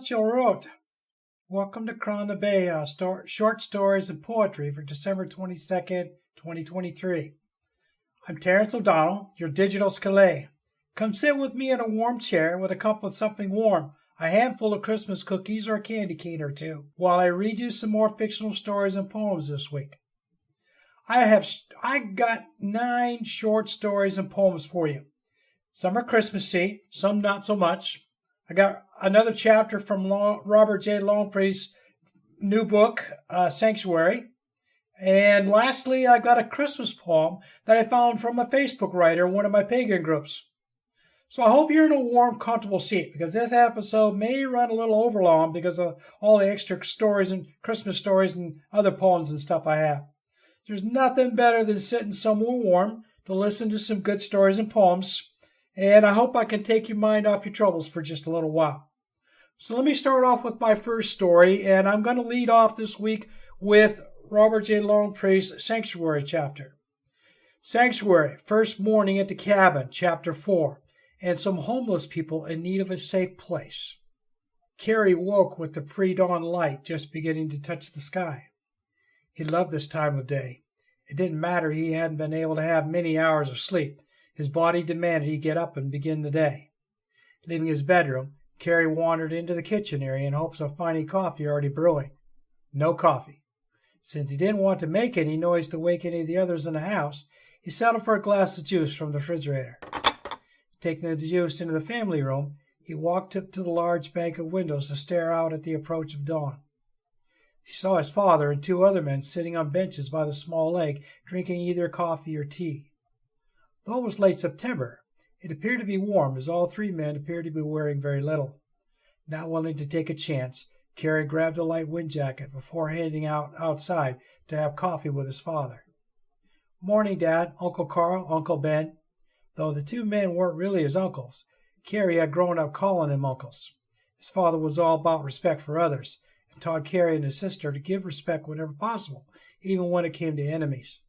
what you wrote. Welcome to Crown the Bay, short stories and poetry for December 22nd, 2023. I'm Terrence O'Donnell, your digital Scalé. Come sit with me in a warm chair with a cup of something warm, a handful of Christmas cookies, or a candy cane or two, while I read you some more fictional stories and poems this week. I got 9 short stories and poems for you. Some are Christmassy, some not so much. I got another chapter from Robert J. Longpre's new book, Sanctuary. And lastly, I got a Christmas poem that I found from a Facebook writer in one of my pagan groups. So I hope you're in a warm, comfortable seat, because this episode may run a little overlong because of all the extra stories and Christmas stories and other poems and stuff I have. There's nothing better than sitting somewhere warm to listen to some good stories and poems. And I hope I can take your mind off your troubles for just a little while. So let me start off with my first story, and I'm going to lead off this week with Robert J. Longpre's Sanctuary chapter. Sanctuary, first morning at the cabin, chapter 4, and some homeless people in need of a safe place. Carrie woke with the pre-dawn light just beginning to touch the sky. He loved this time of day. It didn't matter he hadn't been able to have many hours of sleep. His body demanded he get up and begin the day. Leaving his bedroom, Carrie wandered into the kitchen area in hopes of finding coffee already brewing. No coffee. Since he didn't want to make any noise to wake any of the others in the house, he settled for a glass of juice from the refrigerator. Taking the juice into the family room, he walked up to the large bank of windows to stare out at the approach of dawn. He saw his father and 2 other men sitting on benches by the small lake, drinking either coffee or tea. Though it was late September, it appeared to be warm, as all 3 men appeared to be wearing very little. Not willing to take a chance, Carrie grabbed a light wind jacket before heading outside to have coffee with his father. "Morning, Dad, Uncle Carl, Uncle Ben." Though the 2 men weren't really his uncles, Carrie had grown up calling them uncles. His father was all about respect for others, and taught Carrie and his sister to give respect whenever possible, even when it came to enemies.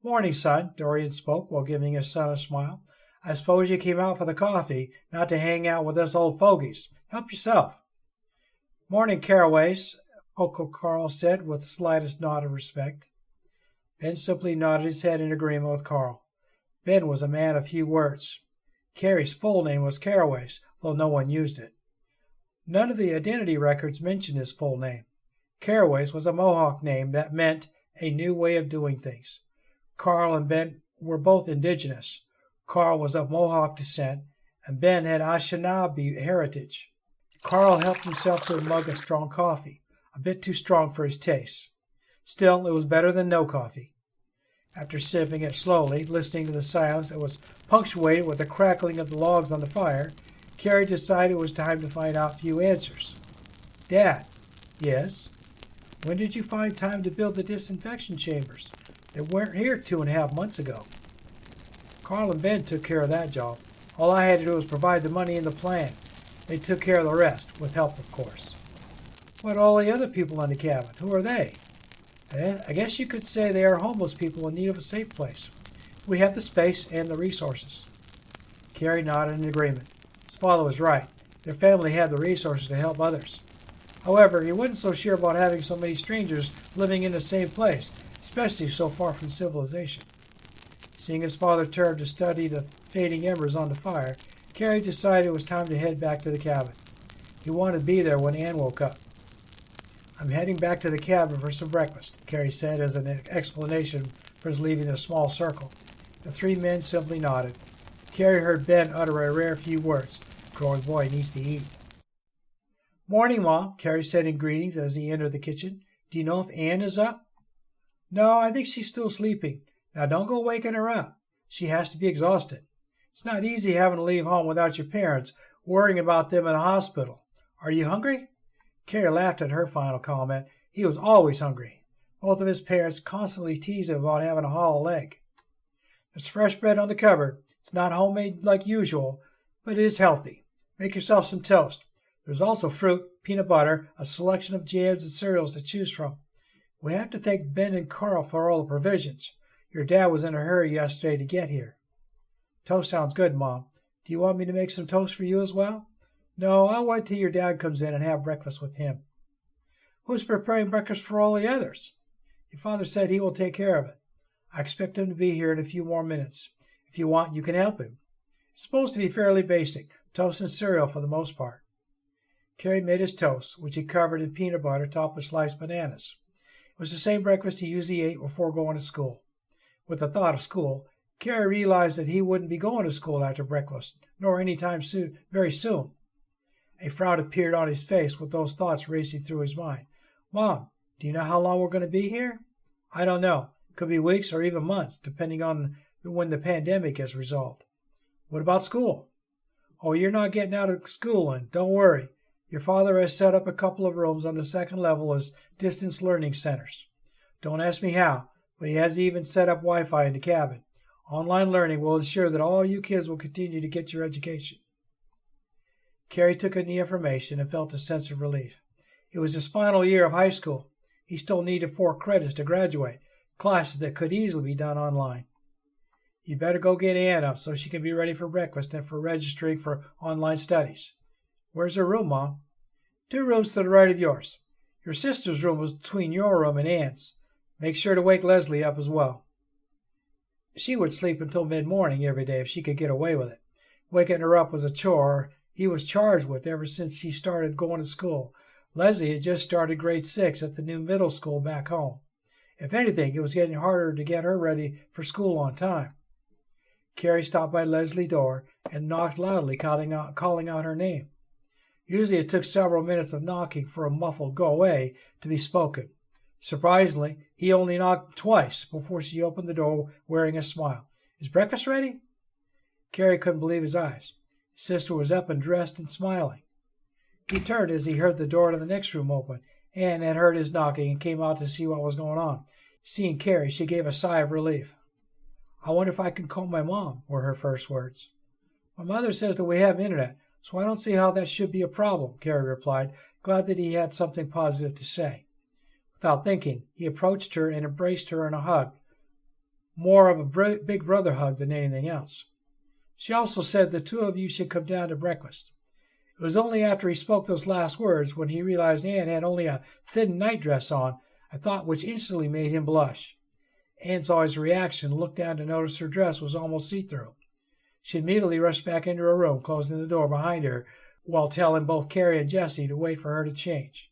"Morning, son," Dorian spoke while giving his son a smile. "I suppose you came out for the coffee, not to hang out with us old fogies. Help yourself." "Morning, Caraways," Uncle Carl said with the slightest nod of respect. Ben simply nodded his head in agreement with Carl. Ben was a man of few words. Carrie's full name was Caraways, though no one used it. None of the identity records mentioned his full name. Caraways was a Mohawk name that meant a new way of doing things. Carl and Ben were both indigenous. Carl was of Mohawk descent, and Ben had Anishinaabe heritage. Carl helped himself to a mug of strong coffee, a bit too strong for his taste. Still, it was better than no coffee. After sipping it slowly, listening to the silence that was punctuated with the crackling of the logs on the fire, Carrie decided it was time to find out a few answers. "Dad." "Yes?" "When did you find time to build the disinfection chambers? They weren't here 2.5 months ago." "Carl and Ben took care of that job. All I had to do was provide the money and the plan. They took care of the rest, with help, of course." "What all the other people in the cabin? Who are they?" "I guess you could say they are homeless people in need of a safe place. We have the space and the resources." Carrie nodded in agreement. His father was right. Their family had the resources to help others. However, he wasn't so sure about having so many strangers living in the same place, especially so far from civilization. Seeing his father turn to study the fading embers on the fire, Carrie decided it was time to head back to the cabin. He wanted to be there when Anne woke up. "I'm heading back to the cabin for some breakfast," Carrie said as an explanation for his leaving the small circle. The 3 men simply nodded. Carrie heard Ben utter a rare few words. "Growing boy needs to eat." "Morning, Mom," Carrie said in greetings as he entered the kitchen. "Do you know if Anne is up?" "No, I think she's still sleeping. Now don't go waking her up. She has to be exhausted. It's not easy having to leave home without your parents, worrying about them in a hospital. Are you hungry?" Carrie laughed at her final comment. He was always hungry. Both of his parents constantly teased him about having a hollow leg. "There's fresh bread on the cupboard. It's not homemade like usual, but it is healthy. Make yourself some toast. There's also fruit, peanut butter, a selection of jams and cereals to choose from. We have to thank Ben and Carl for all the provisions. Your dad was in a hurry yesterday to get here." "Toast sounds good, Mom. Do you want me to make some toast for you as well?" No, I'll wait till your dad comes in and have breakfast with him. Who's preparing breakfast for all the others? Your father said he will take care of it. I expect him to be here in a few more minutes. If you want, you can help him. It's supposed to be fairly basic, toast and cereal for the most part. Carrie made his toast, which he covered in peanut butter topped with sliced bananas. It was the same breakfast he usually ate before going to school. With the thought of school, Carrie realized that he wouldn't be going to school after breakfast, nor any time soon, very soon. A frown appeared on his face with those thoughts racing through his mind. Mom, do you know how long we're going to be here? I don't know. It could be weeks or even months, depending on when the pandemic is resolved. What about school? Oh, you're not getting out of school, and don't worry. Your father has set up a couple of rooms on the second level as distance learning centers. Don't ask me how, but he has even set up Wi-Fi in the cabin. Online learning will ensure that all you kids will continue to get your education. Carrie took in the information and felt a sense of relief. It was his final year of high school. He still needed 4 credits to graduate, classes that could easily be done online. You better go get Ann up so she can be ready for breakfast and for registering for online studies. Where's her room, Mom? 2 rooms to the right of yours. Your sister's room was between your room and Ann's. Make sure to wake Leslie up as well. She would sleep until mid-morning every day if she could get away with it. Waking her up was a chore he was charged with ever since he started going to school. Leslie had just started grade 6 at the new middle school back home. If anything, it was getting harder to get her ready for school on time. Carrie stopped by Leslie's door and knocked loudly, calling out her name. Usually it took several minutes of knocking for a muffled "go away" to be spoken. Surprisingly, he only knocked twice before she opened the door wearing a smile. Is breakfast ready? Carrie couldn't believe his eyes. His sister was up and dressed and smiling. He turned as he heard the door to the next room open. Ann had heard his knocking and came out to see what was going on. Seeing Carrie, she gave a sigh of relief. I wonder if I can call my mom, were her first words. My mother says that we have internet, so I don't see how that should be a problem, Carrie replied, glad that he had something positive to say. Without thinking, he approached her and embraced her in a hug, more of a big brother hug than anything else. She also said the 2 of you should come down to breakfast. It was only after he spoke those last words, when he realized Ann had only a thin nightdress on, a thought which instantly made him blush. Ann saw his reaction and looked down to notice her dress was almost see-through. She immediately rushed back into her room, closing the door behind her, while telling both Carrie and Jessie to wait for her to change.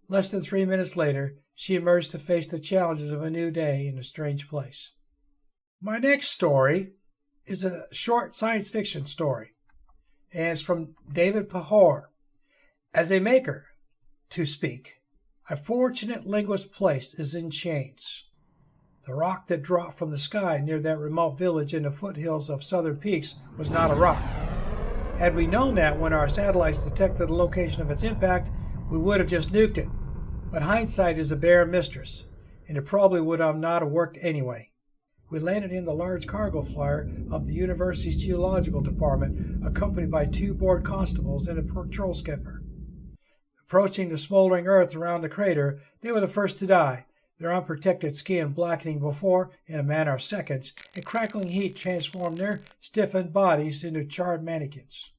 Less than 3 minutes later, she emerged to face the challenges of a new day in a strange place. My next story is a short science fiction story, and it's from David Pahor. As a maker, to speak, a fortunate linguist place is in chains. The rock that dropped from the sky near that remote village in the foothills of southern peaks was not a rock. Had we known that when our satellites detected the location of its impact, we would have just nuked it. But hindsight is a bare mistress, and it probably would have not have worked anyway. We landed in the large cargo flyer of the university's geological department, accompanied by 2 board constables and a patrol skipper. Approaching the smoldering earth around the crater, they were the first to die, their unprotected skin blackening before, in a matter of seconds, a crackling heat transformed their stiffened bodies into charred mannequins.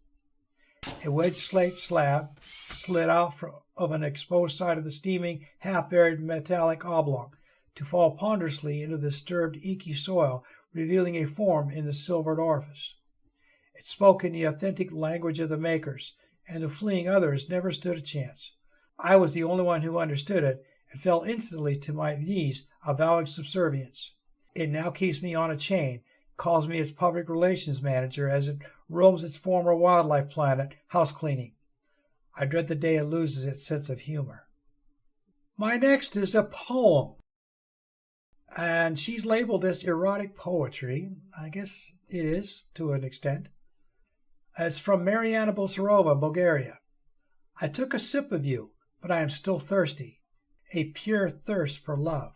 A wedge-shaped slab slid out of an exposed side of the steaming, half-buried metallic oblong, to fall ponderously into the disturbed, inky soil, revealing a form in the silvered orifice. It spoke in the authentic language of the makers, and the fleeing others never stood a chance. I was the only one who understood it, and fell instantly to my knees, avowing subservience. It now keeps me on a chain, calls me its public relations manager as it roams its former wildlife planet, house cleaning. I dread the day it loses its sense of humor. My next is a poem, and she's labeled as erotic poetry. I guess it is, to an extent. It's from Mariana Bosarova, Bulgaria. I took a sip of you, but I am still thirsty. A pure thirst for love.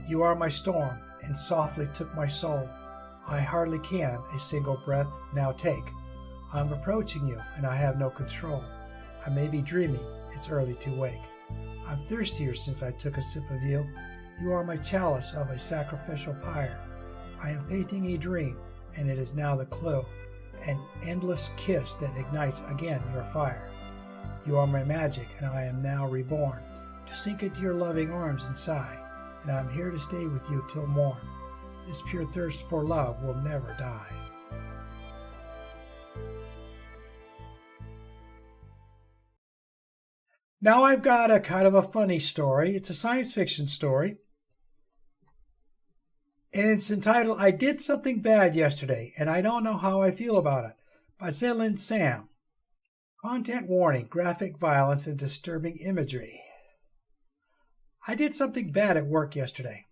You are my storm, and softly took my soul. I hardly can a single breath now take. I'm approaching you, and I have no control. I may be dreaming, it's early to wake. I'm thirstier since I took a sip of you. You are my chalice of a sacrificial pyre. I am painting a dream, and it is now the clue. an endless kiss that ignites again your fire. You are my magic, and I am now reborn, to sink into your loving arms and sigh, and I am here to stay with you till morn. This pure thirst for love will never die. Now I've got a kind of a funny story. It's a science fiction story, and it's entitled, I Did Something Bad Yesterday, and I Don't Know How I Feel About It, by Zilin Sam. Content warning, graphic violence and disturbing imagery. I did something bad at work yesterday.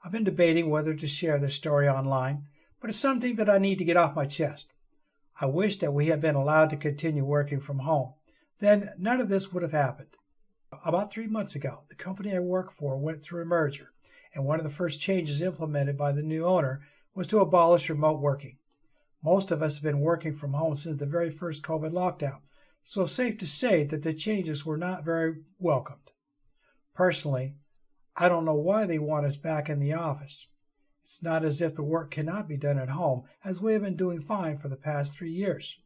I've been debating whether to share this story online, but it's something that I need to get off my chest. I wish that we had been allowed to continue working from home. Then none of this would have happened. About 3 months ago, the company I work for went through a merger, and one of the first changes implemented by the new owner was to abolish remote working. Most of us have been working from home since the very first COVID lockdown, so it's safe to say that the changes were not very welcomed. Personally, I don't know why they want us back in the office. It's not as if the work cannot be done at home, as we have been doing fine for the past 3 years.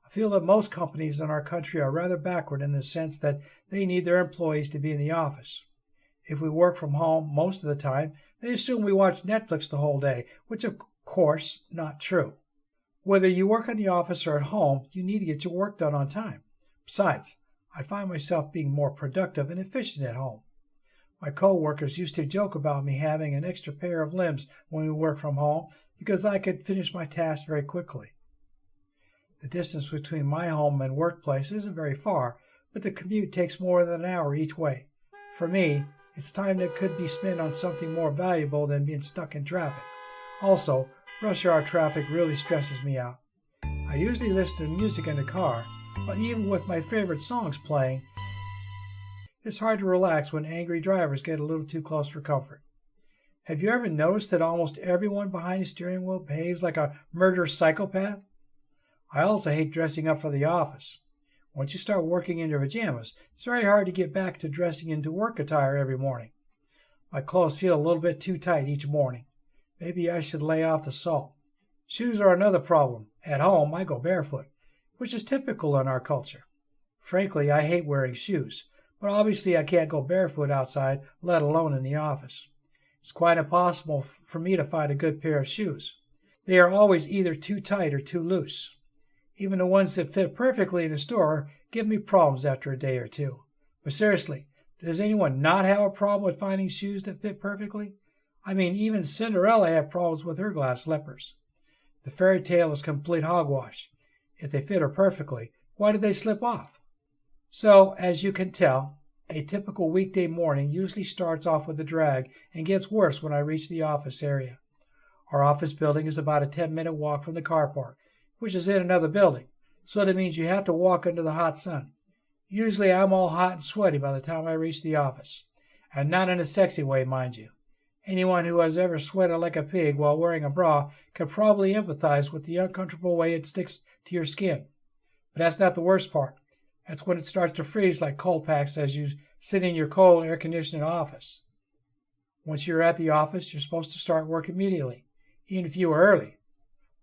I feel that most companies in our country are rather backward in the sense that they need their employees to be in the office. If we work from home most of the time, they assume we watch Netflix the whole day, which of course not true. Whether you work in the office or at home, you need to get your work done on time. Besides, I find myself being more productive and efficient at home. My co-workers used to joke about me having an extra pair of limbs when we work from home because I could finish my tasks very quickly. The distance between my home and workplace isn't very far, but the commute takes more than an hour each way. For me, it's time that could be spent on something more valuable than being stuck in traffic. Also, rush hour traffic really stresses me out. I usually listen to music in the car, but even with my favorite songs playing, it's hard to relax when angry drivers get a little too close for comfort. Have you ever noticed that almost everyone behind the steering wheel behaves like a murderous psychopath? I also hate dressing up for the office. Once you start working in your pajamas, it's very hard to get back to dressing into work attire every morning. My clothes feel a little bit too tight each morning. Maybe I should lay off the salt. Shoes are another problem. At home, I go barefoot, which is typical in our culture. Frankly, I hate wearing shoes, but obviously I can't go barefoot outside, let alone in the office. It's quite impossible for me to find a good pair of shoes. They are always either too tight or too loose. Even the ones that fit perfectly in the store give me problems after a day or two. But seriously, does anyone not have a problem with finding shoes that fit perfectly? I mean, even Cinderella had problems with her glass slippers. The fairy tale is complete hogwash. If they fit her perfectly, why did they slip off? So, as you can tell, a typical weekday morning usually starts off with a drag and gets worse when I reach the office area. Our office building is about a 10-minute walk from the car park, which is in another building, so that means you have to walk under the hot sun. Usually I'm all hot and sweaty by the time I reach the office, and not in a sexy way, mind you. Anyone who has ever sweated like a pig while wearing a bra can probably empathize with the uncomfortable way it sticks to your skin. But that's not the worst part. That's when it starts to freeze like cold packs as you sit in your cold air-conditioned office. Once you're at the office, you're supposed to start work immediately, even if you are early.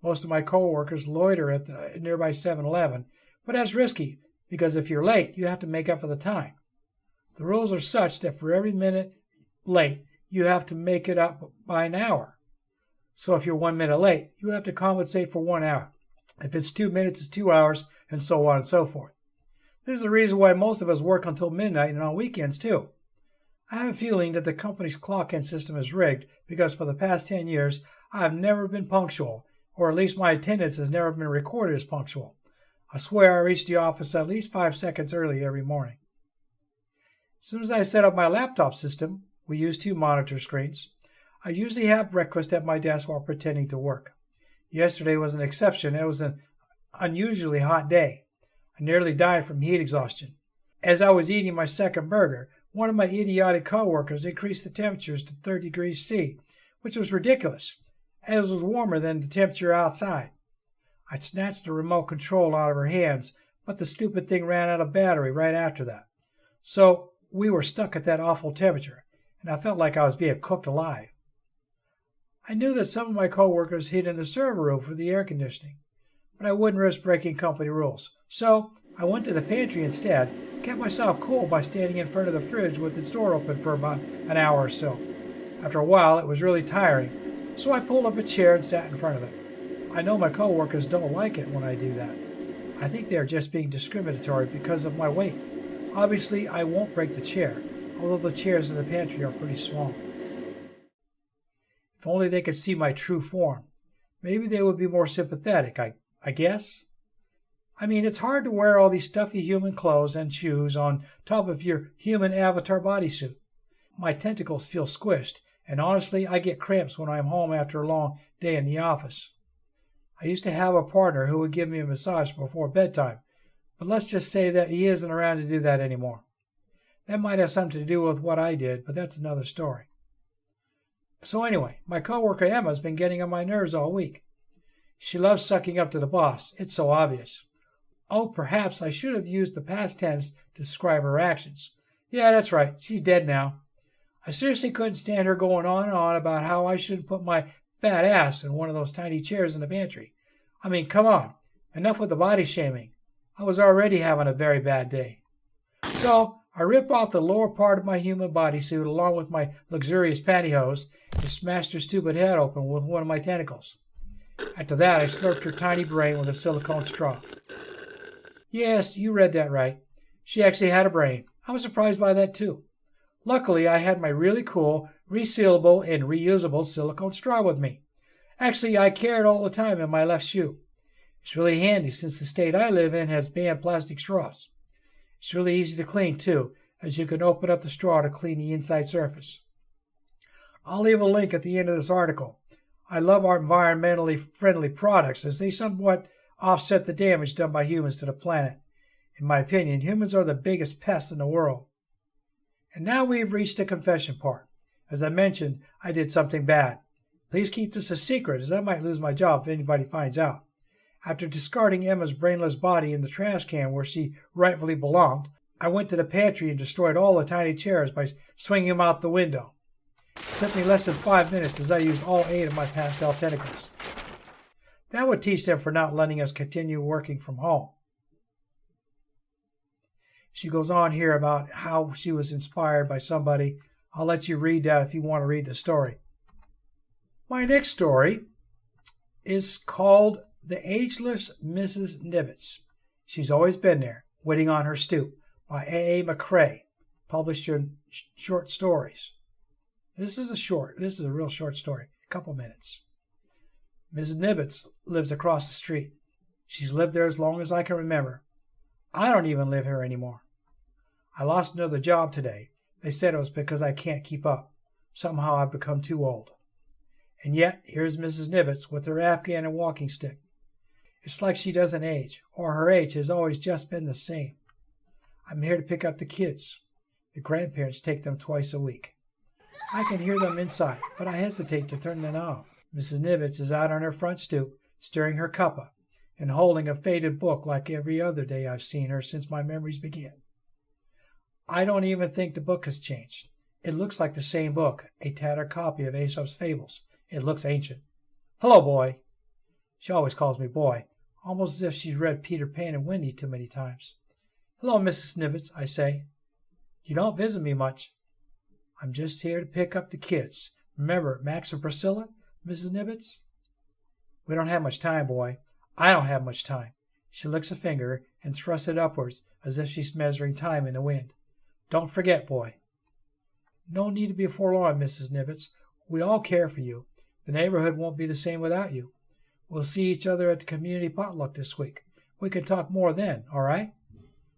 Most of my co-workers loiter at the nearby 7-Eleven, but that's risky because if you're late, you have to make up for the time. The rules are such that for every minute late, you have to make it up by an hour. So if you're 1 minute late, you have to compensate for 1 hour. If it's 2 minutes, it's 2 hours, and so on and so forth. This is the reason why most of us work until midnight and on weekends too. I have a feeling that the company's clock-in system is rigged because for the past 10 years, I have never been punctual, or at least my attendance has never been recorded as punctual. I swear I reach the office at least 5 seconds early every morning. As soon as I set up my laptop system, we use 2 monitor screens. I usually have breakfast at my desk while pretending to work. Yesterday was an exception. It was an unusually hot day. I nearly died from heat exhaustion. As I was eating my second burger, one of my idiotic coworkers increased the temperatures to 30 degrees C, which was ridiculous, as it was warmer than the temperature outside. I snatched the remote control out of her hands, but the stupid thing ran out of battery right after that. So we were stuck at that awful temperature, and I felt like I was being cooked alive. I knew that some of my coworkers hid in the server room for the air conditioning, but I wouldn't risk breaking company rules. So I went to the pantry instead, kept myself cool by standing in front of the fridge with its door open for about an hour or so. After a while, it was really tiring, so I pulled up a chair and sat in front of it. I know my coworkers don't like it when I do that. I think they are just being discriminatory because of my weight. Obviously, I won't break the chair, although the chairs in the pantry are pretty small. If only they could see my true form. Maybe they would be more sympathetic, I guess. I mean, it's hard to wear all these stuffy human clothes and shoes on top of your human avatar bodysuit. My tentacles feel squished, and honestly, I get cramps when I'm home after a long day in the office. I used to have a partner who would give me a massage before bedtime, but let's just say that he isn't around to do that anymore. That might have something to do with what I did, but that's another story. So anyway, my coworker Emma's been getting on my nerves all week. She loves sucking up to the boss. It's so obvious. Oh, perhaps I should have used the past tense to describe her actions. Yeah, that's right. She's dead now. I seriously couldn't stand her going on and on about how I shouldn't put my fat ass in one of those tiny chairs in the pantry. I mean, come on. Enough with the body shaming. I was already having a very bad day. So I rip off the lower part of my human bodysuit along with my luxurious pantyhose and smashed her stupid head open with one of my tentacles. After that, I slurped her tiny brain with a silicone straw. Yes, you read that right. She actually had a brain. I was surprised by that too. Luckily, I had my really cool, resealable, and reusable silicone straw with me. Actually, I carry it all the time in my left shoe. It's really handy since the state I live in has banned plastic straws. It's really easy to clean too, as you can open up the straw to clean the inside surface. I'll leave a link at the end of this article. I love our environmentally friendly products as they somewhat offset the damage done by humans to the planet. In my opinion, humans are the biggest pests in the world. And now we've reached the confession part. As I mentioned, I did something bad. Please keep this a secret, as I might lose my job if anybody finds out. After discarding Emma's brainless body in the trash can where she rightfully belonged, I went to the pantry and destroyed all the tiny chairs by swinging them out the window. It took me less than 5 minutes as I used all 8 of my pastel tentacles. That would teach them for not letting us continue working from home. She goes on here about how she was inspired by somebody. I'll let you read that if you want to read the story. My next story is called The Ageless Mrs. Nibbits. She's Always Been There, Waiting on Her Stoop, by A. McCrae, published in Short Stories. This is a real short story, a couple minutes. Mrs. Nibbits lives across the street. She's lived there as long as I can remember. I don't even live here anymore. I lost another job today. They said it was because I can't keep up. Somehow I've become too old. And yet, here's Mrs. Nibbits with her Afghan and walking stick. It's like she doesn't age, or her age has always just been the same. I'm here to pick up the kids. The grandparents take them twice a week. I can hear them inside, but I hesitate to turn the knob. Mrs. Nibbits is out on her front stoop, stirring her cuppa, and holding a faded book like every other day I've seen her since my memories began. I don't even think the book has changed. It looks like the same book, a tattered copy of Aesop's Fables. It looks ancient. Hello, boy. She always calls me boy, almost as if she's read Peter Pan and Wendy too many times. Hello, Mrs. Nibbits, I say. You don't visit me much. I'm just here to pick up the kids. Remember Max and Priscilla, Mrs. Nibbits? We don't have much time, boy. I don't have much time. She licks a finger and thrusts it upwards as if she's measuring time in the wind. Don't forget, boy. No need to be forlorn, Mrs. Nibbits. We all care for you. The neighborhood won't be the same without you. We'll see each other at the community potluck this week. We can talk more then, all right?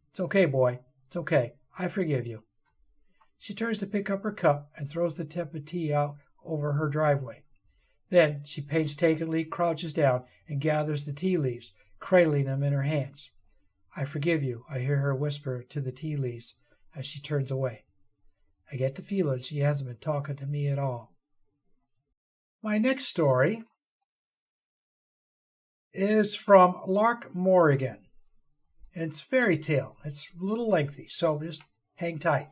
It's okay, boy. It's okay. I forgive you. She turns to pick up her cup and throws the tepid tea out over her driveway. Then she painstakingly crouches down and gathers the tea leaves, cradling them in her hands. I forgive you, I hear her whisper to the tea leaves as she turns away. I get the feeling she hasn't been talking to me at all. My next story is from Lark Morrigan. It's fairy tale. It's a little lengthy, so just hang tight.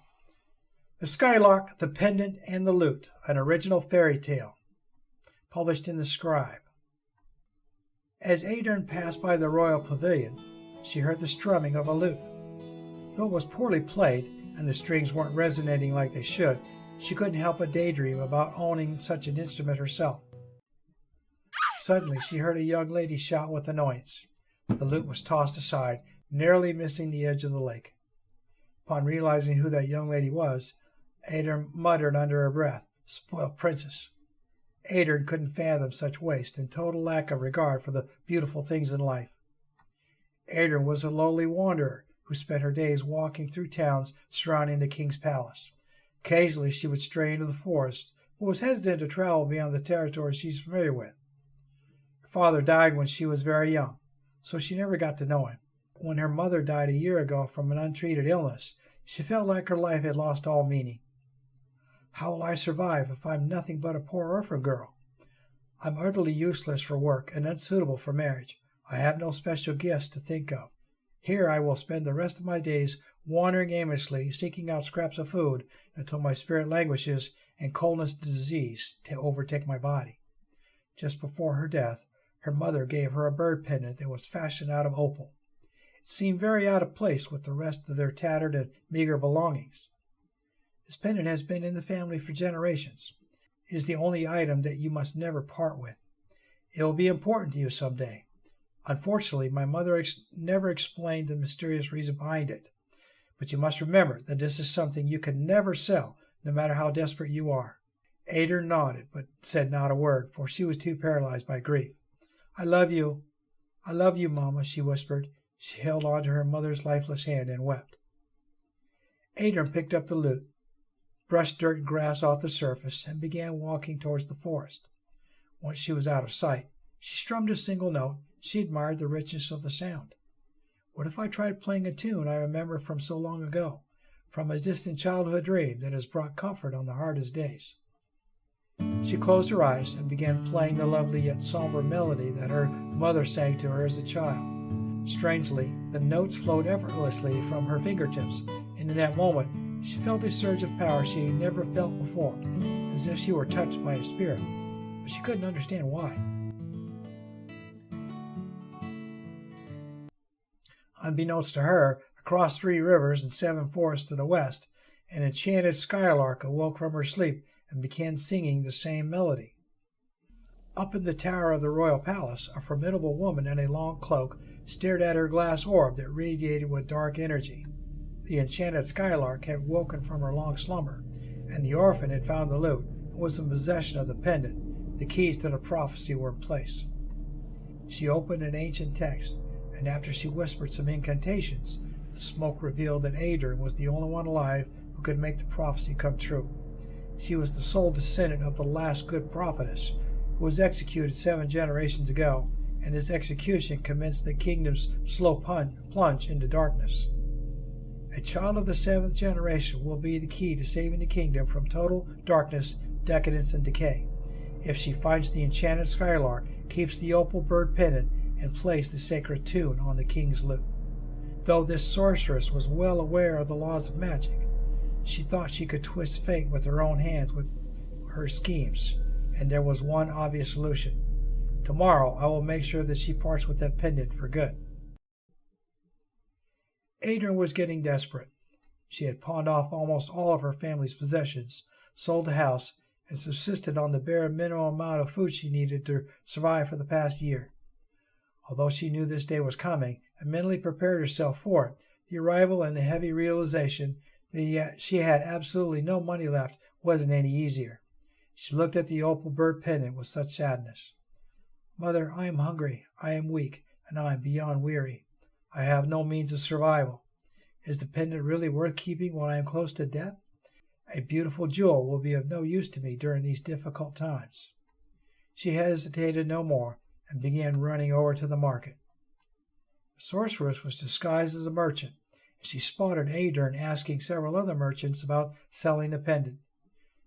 The Skylark, the Pendant, and the Lute, an original fairy tale, published in the Scribe. As Adrian passed by the royal pavilion, she heard the strumming of a lute. Though it was poorly played and the strings weren't resonating like they should, she couldn't help but daydream about owning such an instrument herself. Suddenly, she heard a young lady shout with annoyance. The lute was tossed aside, narrowly missing the edge of the lake. Upon realizing who that young lady was, Adrian muttered under her breath, "Spoiled princess." Adrian couldn't fathom such waste and total lack of regard for the beautiful things in life. Adrian was a lowly wanderer who spent her days walking through towns surrounding the king's palace. Occasionally she would stray into the forest, but was hesitant to travel beyond the territory she's familiar with. Her father died when she was very young, so she never got to know him. When her mother died a year ago from an untreated illness, she felt like her life had lost all meaning. How will I survive if I'm nothing but a poor orphan girl? I'm utterly useless for work and unsuitable for marriage. I have no special gifts to think of. Here I will spend the rest of my days wandering aimlessly, seeking out scraps of food until my spirit languishes and coldness and disease to overtake my body. Just before her death, her mother gave her a bird pendant that was fashioned out of opal. It seemed very out of place with the rest of their tattered and meager belongings. This pendant has been in the family for generations. It is the only item that you must never part with. It will be important to you someday. Unfortunately, my mother never explained the mysterious reason behind it. But you must remember that this is something you can never sell, no matter how desperate you are. Adrian nodded, but said not a word, for she was too paralyzed by grief. I love you, Mama, she whispered. She held on to her mother's lifeless hand and wept. Adrian picked up the lute, brushed dirt and grass off the surface, and began walking towards the forest. Once she was out of sight, she strummed a single note. She admired the richness of the sound. What if I tried playing a tune I remember from so long ago, from a distant childhood dream that has brought comfort on the hardest days? She closed her eyes and began playing the lovely yet somber melody that her mother sang to her as a child. Strangely, the notes flowed effortlessly from her fingertips, and in that moment she felt a surge of power she had never felt before, as if she were touched by a spirit, but she couldn't understand why. Unbeknownst to her, across 3 rivers and 7 forests to the west, an enchanted skylark awoke from her sleep and began singing the same melody. Up in the tower of the royal palace, a formidable woman in a long cloak stared at her glass orb that radiated with dark energy. The enchanted skylark had woken from her long slumber, and the orphan had found the lute and was in possession of the pendant. The keys to the prophecy were in place. She opened an ancient text, and after she whispered some incantations, the smoke revealed that Adrian was the only one alive who could make the prophecy come true. She was the sole descendant of the last good prophetess, who was executed 7 generations ago, and his execution commenced the kingdom's slow plunge into darkness. A child of the 7th generation will be the key to saving the kingdom from total darkness, decadence, and decay. If she finds the enchanted skylark, keeps the opal bird pendant, and plays the sacred tune on the king's lute. Though this sorceress was well aware of the laws of magic, she thought she could twist fate with her own hands with her schemes, and there was one obvious solution. Tomorrow I will make sure that she parts with that pendant for good. Adrian was getting desperate. She had pawned off almost all of her family's possessions, sold the house, and subsisted on the bare minimum amount of food she needed to survive for the past year. Although she knew this day was coming and mentally prepared herself for it, the arrival and the heavy realization that she had absolutely no money left wasn't any easier. She looked at the opal bird pendant with such sadness. Mother, I am hungry, I am weak, and I am beyond weary. I have no means of survival. Is the pendant really worth keeping when I am close to death? A beautiful jewel will be of no use to me during these difficult times. She hesitated no more and began running over to the market. The sorceress was disguised as a merchant, and she spotted Adrian asking several other merchants about selling the pendant.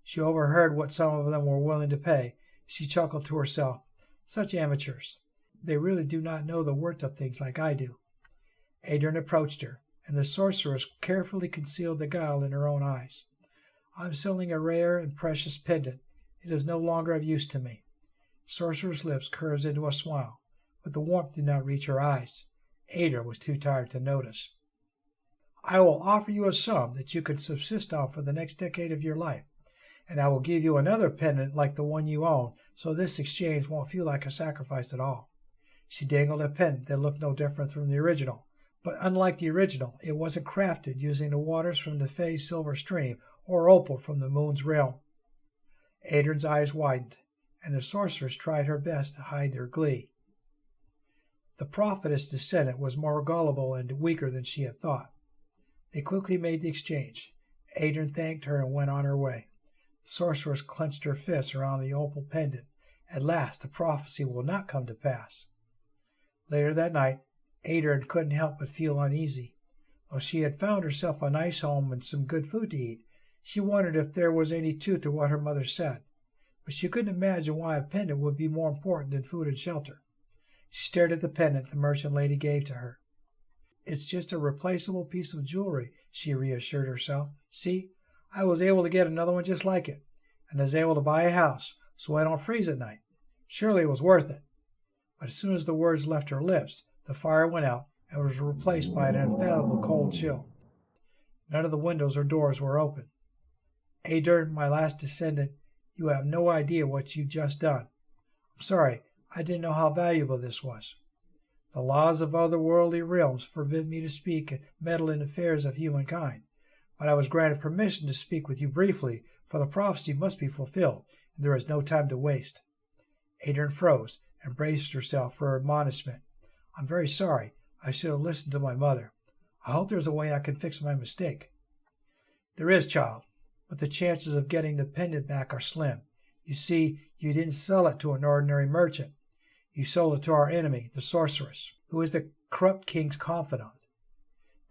She overheard what some of them were willing to pay. She chuckled to herself. Such amateurs. They really do not know the worth of things like I do. Adrian approached her, and the sorceress carefully concealed the guile in her own eyes. I am selling a rare and precious pendant. It is no longer of use to me. Sorcerer's lips curved into a smile. but the warmth did not reach her eyes. Adrian was too tired to notice. I will offer you a sum that you can subsist on for the next decade of your life, and I will give you another pendant like the one you own, so this exchange won't feel like a sacrifice at all. She dangled a pendant that looked no different from the original, but unlike the original, it wasn't crafted using the waters from the Fae's silver stream or opal from the moon's realm. Adrian's eyes widened, and the sorceress tried her best to hide her glee. The prophetess descendant was more gullible and weaker than she had thought. They quickly made the exchange. Adrian thanked her and went on her way. The sorceress clenched her fists around the opal pendant. At last, the prophecy will not come to pass. Later that night, Adrian couldn't help but feel uneasy. Though she had found herself a nice home and some good food to eat, she wondered if there was any truth to what her mother said. But she couldn't imagine why a pendant would be more important than food and shelter. She stared at the pendant the merchant lady gave to her. It's just a replaceable piece of jewelry, she reassured herself. See, I was able to get another one just like it, and I was able to buy a house, so I don't freeze at night. Surely it was worth it. But as soon as the words left her lips, the fire went out and was replaced by an infallible cold chill. None of the windows or doors were open. Adrian, my last descendant, you have no idea what you've just done. I'm sorry, I didn't know how valuable this was. The laws of otherworldly realms forbid me to speak and meddle in affairs of humankind, but I was granted permission to speak with you briefly, for the prophecy must be fulfilled, and there is no time to waste. Adrian froze and braced herself for admonishment. I'm very sorry. I should have listened to my mother. I hope there's a way I can fix my mistake. There is, child, but the chances of getting the pendant back are slim. You see, you didn't sell it to an ordinary merchant. You sold it to our enemy, the sorceress, who is the corrupt king's confidant.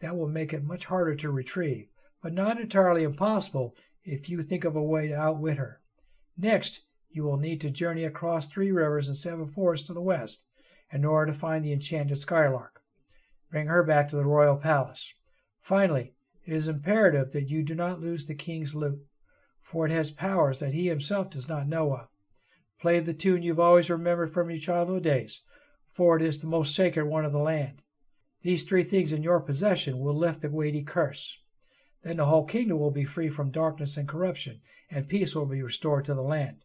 That will make it much harder to retrieve, but not entirely impossible if you think of a way to outwit her. Next, you will need to journey across 3 rivers and 7 forests to the west in order to find the enchanted skylark. Bring her back to the royal palace. Finally, it is imperative that you do not lose the king's lute, for it has powers that he himself does not know of. Play the tune you've always remembered from your childhood days, for it is the most sacred one of the land. These 3 things in your possession will lift the weighty curse. Then the whole kingdom will be free from darkness and corruption, and peace will be restored to the land.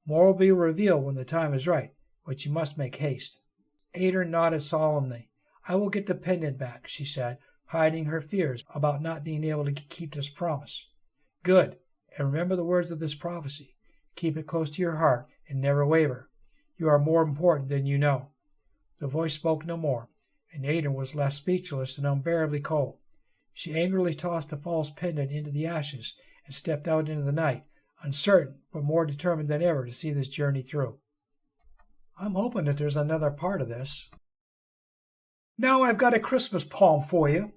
More will be revealed when the time is right, but you must make haste. Adrian nodded solemnly. I will get the pendant back, she said, hiding her fears about not being able to keep this promise. Good, and remember the words of this prophecy. Keep it close to your heart and never waver. You are more important than you know. The voice spoke no more, and Adrian was left speechless and unbearably cold. She angrily tossed the false pendant into the ashes and stepped out into the night, uncertain but more determined than ever to see this journey through. I'm hoping that there's another part of this. Now I've got a Christmas poem for you.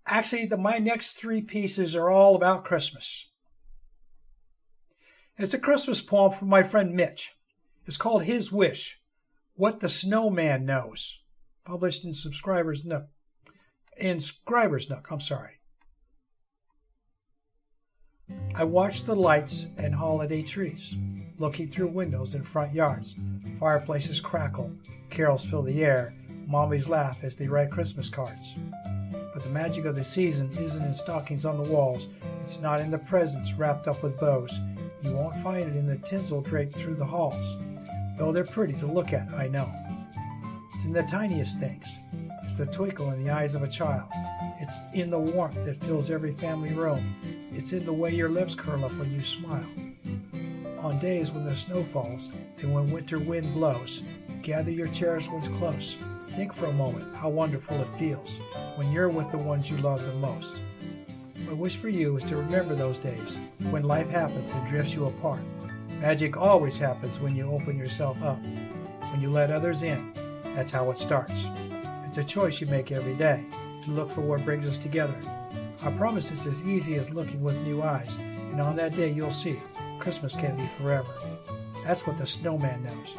Actually, my next 3 pieces are all about Christmas. It's a Christmas poem from my friend Mitch. It's called His Wish, What the Snowman Knows, published in Scriber's Nook. I watch the lights and holiday trees, looking through windows in front yards. Fireplaces crackle, carols fill the air, mommies laugh as they write Christmas cards. But the magic of the season isn't in stockings on the walls. It's not in the presents wrapped up with bows. You won't find it in the tinsel draped through the halls, though they're pretty to look at, I know. It's in the tiniest things. It's the twinkle in the eyes of a child. It's in the warmth that fills every family room. It's in the way your lips curl up when you smile. On days when the snow falls and when winter wind blows, gather your cherished ones close. Think for a moment how wonderful it feels when you're with the ones you love the most. My wish for you is to remember those days when life happens and drifts you apart. Magic always happens when you open yourself up. When you let others in, that's how it starts. It's a choice you make every day to look for what brings us together. I promise it's as easy as looking with new eyes, and on that day you'll see Christmas can be forever. That's what the snowman knows.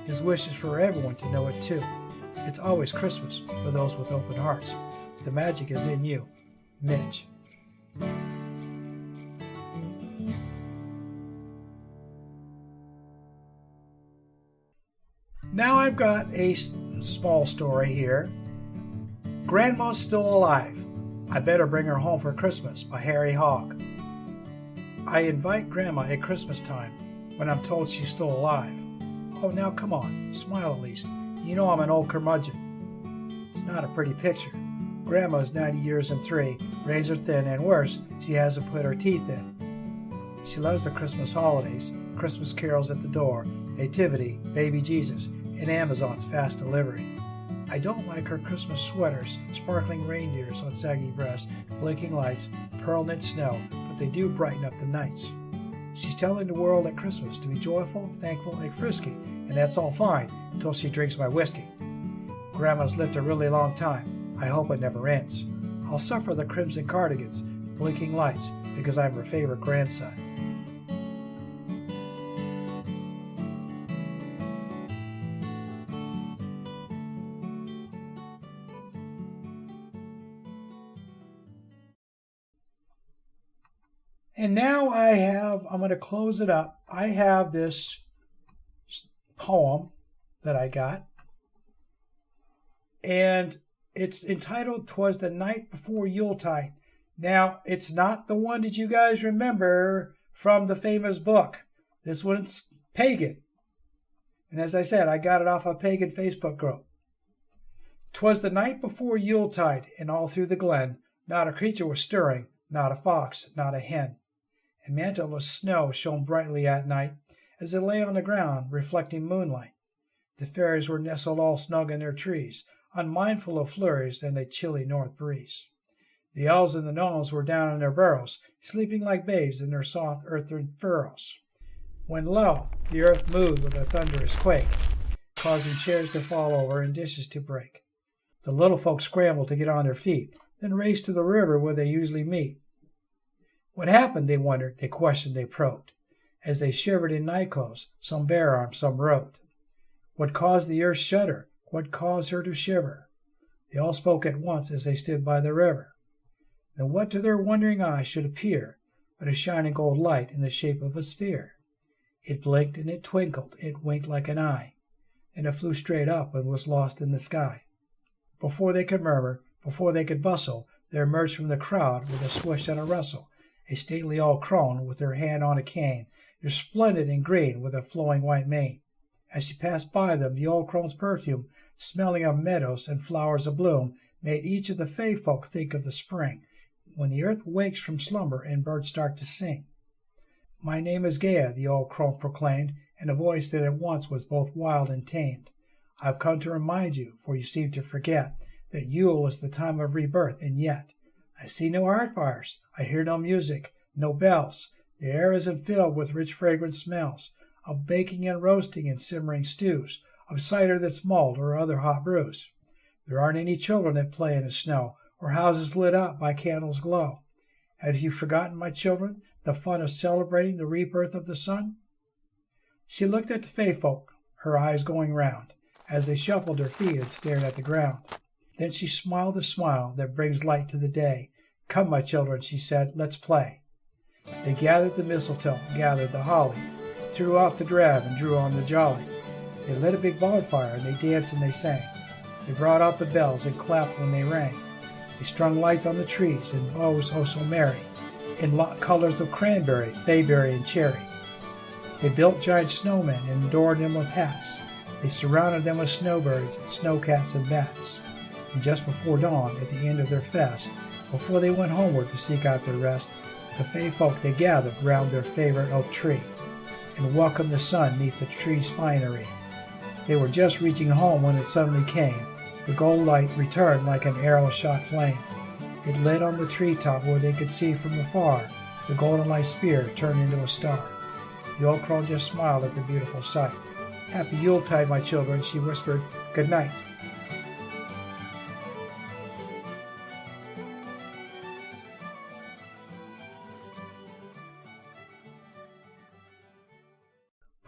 His wish is for everyone to know it too. It's always Christmas for those with open hearts. The magic is in you. Mitch. Now I've got a small story here. Grandma's Still Alive. I Better Bring Her Home for Christmas by Harry Hogg. I invite Grandma at Christmas time when I'm told she's still alive. Oh, now come on, smile at least. You know I'm an old curmudgeon. It's not a pretty picture. Grandma's 90 years and 3, razor thin, and worse, she hasn't put her teeth in. She loves the Christmas holidays, Christmas carols at the door, nativity, baby Jesus, and Amazon's fast delivery. I don't like her Christmas sweaters, sparkling reindeers on saggy breasts, blinking lights, pearl knit snow, but they do brighten up the nights. She's telling the world at Christmas to be joyful, thankful, and frisky, and that's all fine until she drinks my whiskey. Grandma's lived a really long time. I hope it never ends. I'll suffer the crimson cardigans, blinking lights, because I'm her favorite grandson. And now I'm going to close it up. I have this poem that I got, and it's entitled "'Twas the Night Before Yuletide." Now, it's not the one that you guys remember from the famous book. This one's pagan. And as I said, I got it off a pagan Facebook group. "'Twas the night before Yuletide, and all through the glen, not a creature was stirring, not a fox, not a hen. A mantle of snow shone brightly at night, as it lay on the ground, reflecting moonlight. The fairies were nestled all snug in their trees, unmindful of flurries and a chilly north breeze. The elves and the gnomes were down in their burrows, sleeping like babes in their soft earthen furrows. When lo, the earth moved with a thunderous quake, causing chairs to fall over and dishes to break. The little folks scrambled to get on their feet, then raced to the river where they usually meet. What happened, they wondered, they questioned, they probed. As they shivered in nightclothes, some bare armed, some robed. What caused the earth shudder? What caused her to shiver? They all spoke at once as they stood by the river. Then what to their wondering eyes should appear but a shining gold light in the shape of a sphere? It blinked and it twinkled, it winked like an eye, and it flew straight up and was lost in the sky. Before they could murmur, before they could bustle, there emerged from the crowd with a swish and a rustle a stately old crone with her hand on a cane, resplendent in green with a flowing white mane. As she passed by them, the old crone's perfume, smelling of meadows and flowers abloom, made each of the fay folk think of the spring, when the earth wakes from slumber and birds start to sing. "My name is Gaia," the old crone proclaimed, in a voice that at once was both wild and tamed. "I've come to remind you, for you seem to forget, that Yule is the time of rebirth, and yet I see no hearth fires, I hear no music, no bells. The air isn't filled with rich fragrant smells of baking and roasting and simmering stews, of cider that's mulled or other hot brews. There aren't any children that play in the snow, or houses lit up by candles' glow. Have you forgotten, my children, the fun of celebrating the rebirth of the sun?" She looked at the fay folk, her eyes going round, as they shuffled their feet and stared at the ground. Then she smiled a smile that brings light to the day. "Come, my children," she said, "let's play." They gathered the mistletoe, gathered the holly, threw off the drab and drew on the jolly. They lit a big bonfire and they danced and they sang. They brought out the bells and clapped when they rang. They strung lights on the trees and bows oh so merry, in colors of cranberry, bayberry, and cherry. They built giant snowmen and adorned them with hats. They surrounded them with snowbirds, snowcats, and bats. And just before dawn, at the end of their fest, before they went homeward to seek out their rest, the fay folk they gathered round their favorite oak tree, and welcomed the sun neath the tree's finery. They were just reaching home when it suddenly came. The gold light returned like an arrow-shot flame. It lit on the treetop where they could see from afar the golden light sphere turned into a star. The old crone just smiled at the beautiful sight. "Happy Yuletide, my children," she whispered. "Good night."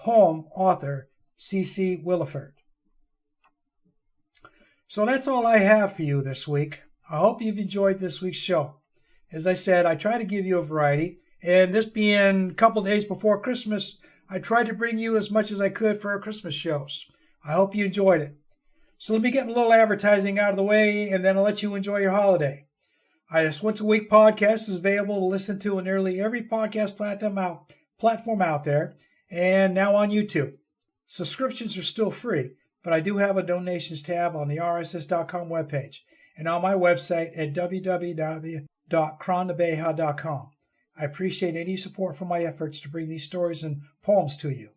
Poem author C.C. Williford. So that's all I have for you this week. I hope you've enjoyed this week's show. As I said, I try to give you a variety, and this being a couple days before Christmas, I tried to bring you as much as I could for our Christmas shows. I hope you enjoyed it. So let me get a little advertising out of the way, and then I'll let you enjoy your holiday. This once-a-week podcast is available to listen to on nearly every podcast platform out there, and now on YouTube. Subscriptions are still free, but I do have a donations tab on the rss.com webpage and on my website at www.crondabeha.com. I appreciate any support for my efforts to bring these stories and poems to you.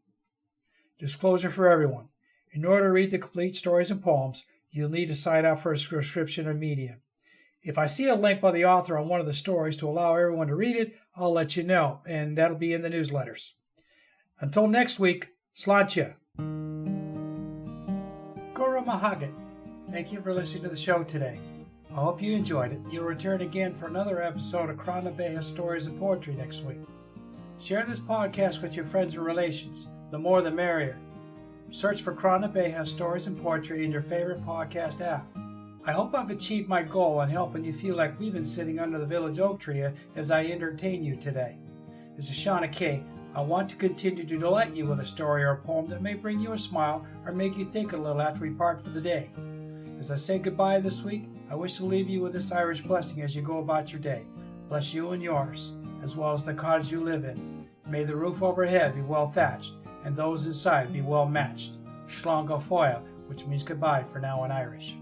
Disclosure for everyone. In order to read the complete stories and poems, you'll need to sign up for a subscription of Medium. If I see a link by the author on one of the stories to allow everyone to read it, I'll let you know, and that'll be in the newsletters. Until next week, Sláinte. Gora Mahagat. Thank you for listening to the show today. I hope you enjoyed it. You'll return again for another episode of Crann na Beithe Stories and Poetry next week. Share this podcast with your friends and relations. The more the merrier. Search for Crann na Beithe Stories and Poetry in your favorite podcast app. I hope I've achieved my goal in helping you feel like we've been sitting under the village oak tree as I entertain you today. This is Shona K. I want to continue to delight you with a story or a poem that may bring you a smile or make you think a little after we part for the day. As I say goodbye this week, I wish to leave you with this Irish blessing as you go about your day. Bless you and yours, as well as the cottage you live in. May the roof overhead be well thatched, and those inside be well matched. Slán go fóill, which means goodbye for now in Irish.